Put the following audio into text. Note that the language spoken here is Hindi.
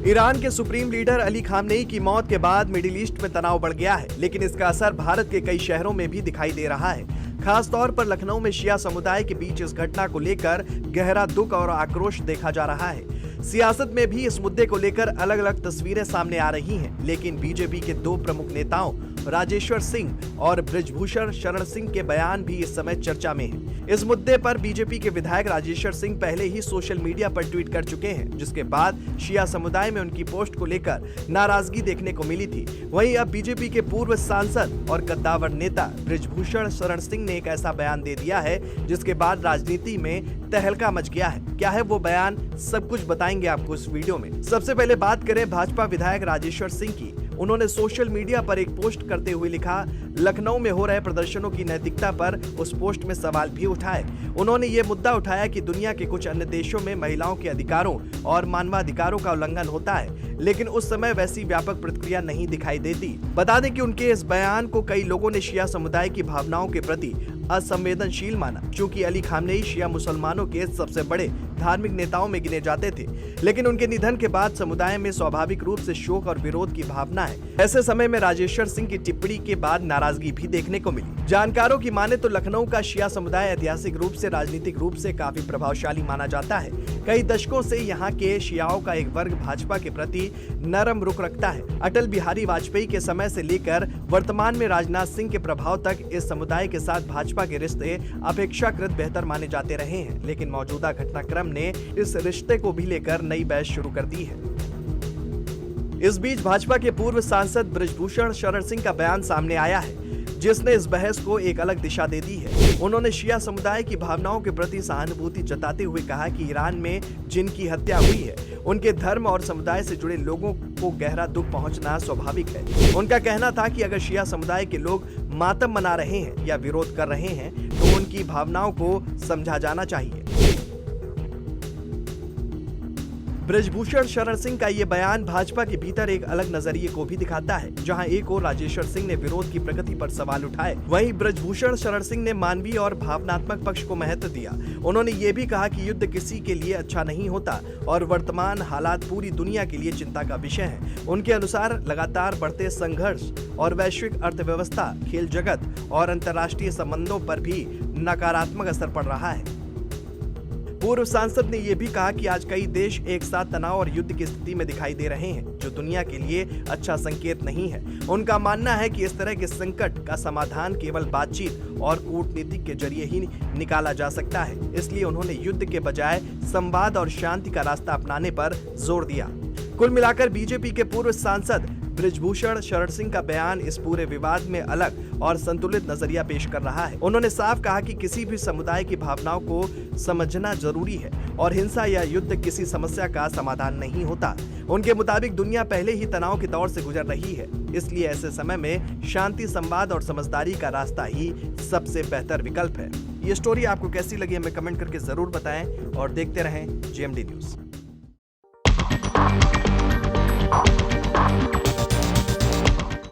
ईरान के सुप्रीम लीडर अली खामनेई की मौत के बाद मिडिल ईस्ट में तनाव बढ़ गया है, लेकिन इसका असर भारत के कई शहरों में भी दिखाई दे रहा है। खास तौर पर लखनऊ में शिया समुदाय के बीच इस घटना को लेकर गहरा दुख और आक्रोश देखा जा रहा है। सियासत में भी इस मुद्दे को लेकर अलग अलग तस्वीरें सामने आ रही हैं, लेकिन बीजेपी के दो प्रमुख नेताओं राजेश्वर सिंह और बृजभूषण शरण सिंह के बयान भी इस समय चर्चा में हैं। इस मुद्दे पर बीजेपी के विधायक राजेश्वर सिंह पहले ही सोशल मीडिया पर ट्वीट कर चुके हैं, जिसके बाद शिया समुदाय में उनकी पोस्ट को लेकर नाराजगी देखने को मिली थी। वहीं अब बीजेपी के पूर्व सांसद और कद्दावर नेता बृजभूषण शरण सिंह ने एक ऐसा बयान दे दिया है जिसके बाद राजनीति में तहलका मच गया है। क्या है वो बयान, सब कुछ बताएंगे आपको इस वीडियो में। सबसे पहले बात करें भाजपा विधायक राजेश्वर सिंह की। उन्होंने सोशल मीडिया पर एक पोस्ट करते हुए लिखा, लखनऊ में हो रहे प्रदर्शनों की नैतिकता पर उस पोस्ट में सवाल भी उठाए। उन्होंने ये मुद्दा उठाया कि दुनिया के कुछ अन्य देशों में महिलाओं के अधिकारों और मानवाधिकारों का उल्लंघन होता है, लेकिन उस समय वैसी व्यापक प्रतिक्रिया नहीं दिखाई देती। बता दें कि उनके इस बयान को कई लोगों ने शिया समुदाय की भावनाओं के प्रति असंवेदनशील माना, क्योंकि अली खामनेई शिया मुसलमानों के सबसे बड़े धार्मिक नेताओं में गिने जाते थे। लेकिन उनके निधन के बाद समुदाय में स्वाभाविक रूप से शोक और विरोध की भावना है। ऐसे समय में राजेश्वर सिंह की टिप्पणी के बाद नाराजगी भी देखने को मिली। जानकारों की माने तो लखनऊ का शिया समुदाय ऐतिहासिक रूप से राजनीतिक रूप से काफी प्रभावशाली माना जाता है। कई दशकों से यहाँ के शियाओं का एक वर्ग भाजपा के प्रति नरम रुख रखता है। अटल बिहारी वाजपेयी के समय से लेकर वर्तमान में राजनाथ सिंह के प्रभाव तक इस समुदाय के साथ भाजपा के रिश्ते अपेक्षाकृत बेहतर माने जाते रहे हैं, लेकिन मौजूदा घटनाक्रम ने इस रिश्ते को भी लेकर नई बहस शुरू कर दी है। इस बीच भाजपा के पूर्व सांसद बृजभूषण शरण सिंह का बयान सामने आया है, जिसने इस बहस को एक अलग दिशा दे दी है। उन्होंने शिया समुदाय की भावनाओं के प्रति सहानुभूति जताते हुए कहा कि ईरान में जिनकी हत्या हुई है, उनके धर्म और समुदाय से जुड़े लोगों को गहरा दुख पहुंचना स्वाभाविक है। उनका कहना था कि अगर शिया समुदाय के लोग मातम मना रहे हैं या विरोध कर रहे हैं, तो उनकी भावनाओं को समझा जाना चाहिए। बृजभूषण शरण सिंह का ये बयान भाजपा के भीतर एक अलग नजरिए को भी दिखाता है। जहां एक ओर राजेश्वर सिंह ने विरोध की प्रगति पर सवाल उठाए, वहीं बृजभूषण शरण सिंह ने मानवीय और भावनात्मक पक्ष को महत्व दिया। उन्होंने ये भी कहा कि युद्ध किसी के लिए अच्छा नहीं होता और वर्तमान हालात पूरी दुनिया के लिए चिंता का विषय है। उनके अनुसार लगातार बढ़ते संघर्ष और वैश्विक अर्थव्यवस्था, खेल जगत और अंतर्राष्ट्रीय संबंधों पर भी नकारात्मक असर पड़ रहा है। पूर्व सांसद ने यह भी कहा कि आज कई देश एक साथ तनाव और युद्ध की स्थिति में दिखाई दे रहे हैं, जो दुनिया के लिए अच्छा संकेत नहीं है। उनका मानना है कि इस तरह के संकट का समाधान केवल बातचीत और कूटनीति के जरिए ही निकाला जा सकता है। इसलिए उन्होंने युद्ध के बजाय संवाद और शांति का रास्ता अपनाने पर जोर दिया। कुल मिलाकर बीजेपी के पूर्व सांसद बृजभूषण शरण सिंह का बयान इस पूरे विवाद में अलग और संतुलित नजरिया पेश कर रहा है। उन्होंने साफ कहा कि किसी भी समुदाय की भावनाओं को समझना जरूरी है और हिंसा या युद्ध किसी समस्या का समाधान नहीं होता। उनके मुताबिक दुनिया पहले ही तनाव के दौर से गुजर रही है, इसलिए ऐसे समय में शांति, संवाद और समझदारी का रास्ता ही सबसे बेहतर विकल्प है। ये स्टोरी आपको कैसी लगी हमें कमेंट करके जरूर बताएं और देखते रहें जेएमडी न्यूज।